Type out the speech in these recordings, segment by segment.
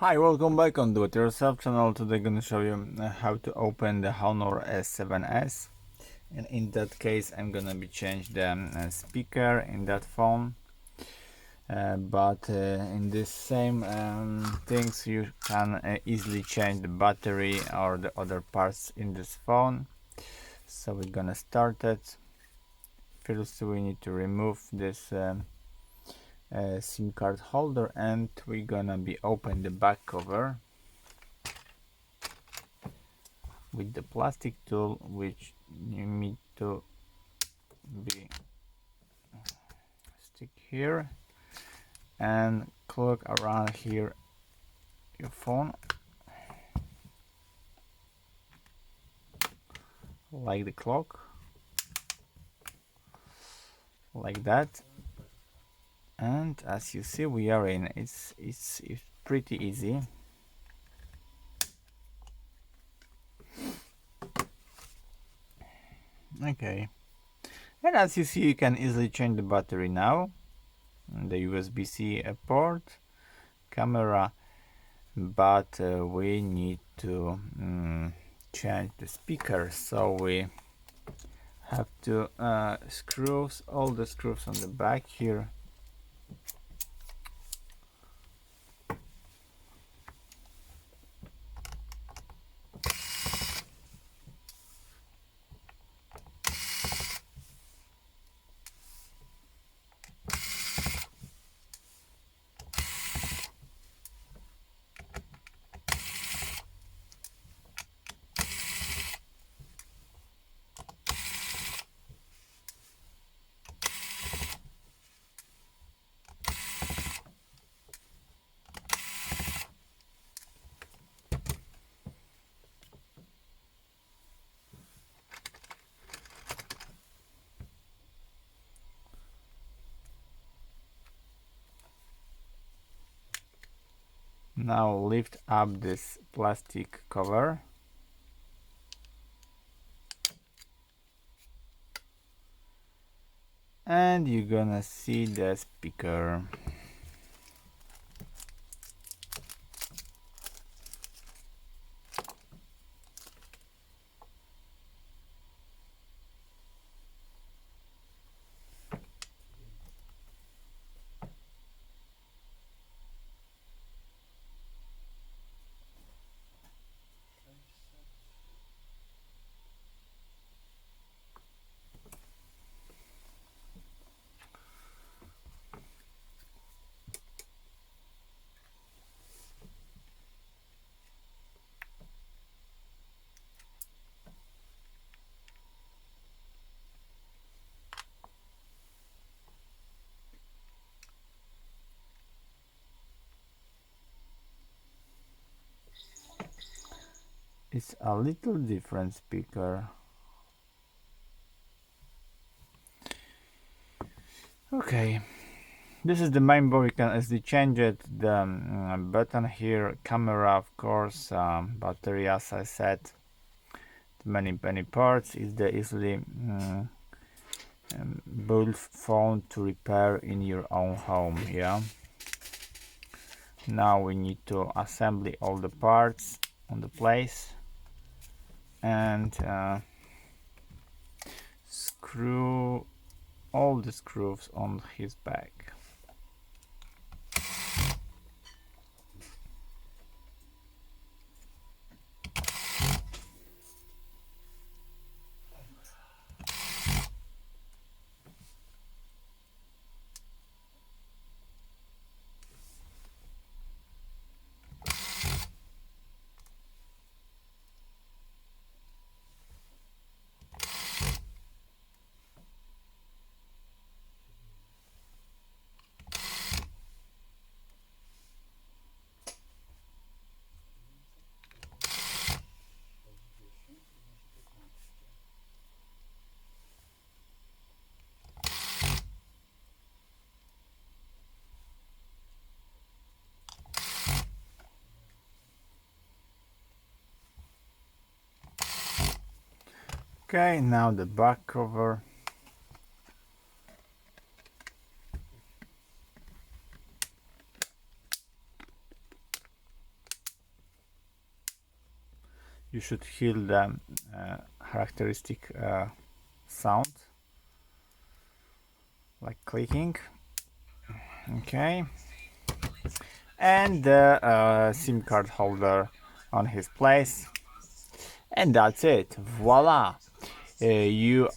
Hi, welcome back on Do It Yourself channel. Today I'm gonna show you how to open the Honor S7s, and in that case I'm gonna be change the speaker in that phone, but in this same things you can easily change the battery or the other parts in this phone. So we're gonna start it. First we need to remove this SIM card holder, and we're gonna be open the back cover with the plastic tool, which you need to be stick here and clock around here your phone like the clock, like that. And as you see, we are in. It's pretty easy. Okay, and as you see, you can easily change the battery now, the USB-C port, camera, but we need to change the speaker, so we have to screws, all the screws on the back here. Now lift up this plastic cover and you're gonna see the speaker. It's a little different speaker. Okay, this is the main board. You can easily change it. The button here, camera, of course, battery, as I said, many parts. Is the easily built phone to repair in your own home. Yeah. Now we need to assemble all the parts on the place and screw all the screws on his back. Okay, now the back cover. you should hear the characteristic sound like clicking. Okay, and the SIM card holder on his place, and that's it. Voila! You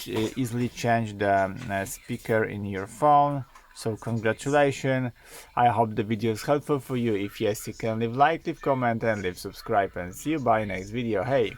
easily change the speaker in your phone. So congratulations. I hope the video is helpful for you. If yes, you can leave like, leave comment, and leave subscribe, and see you by next video. Hey.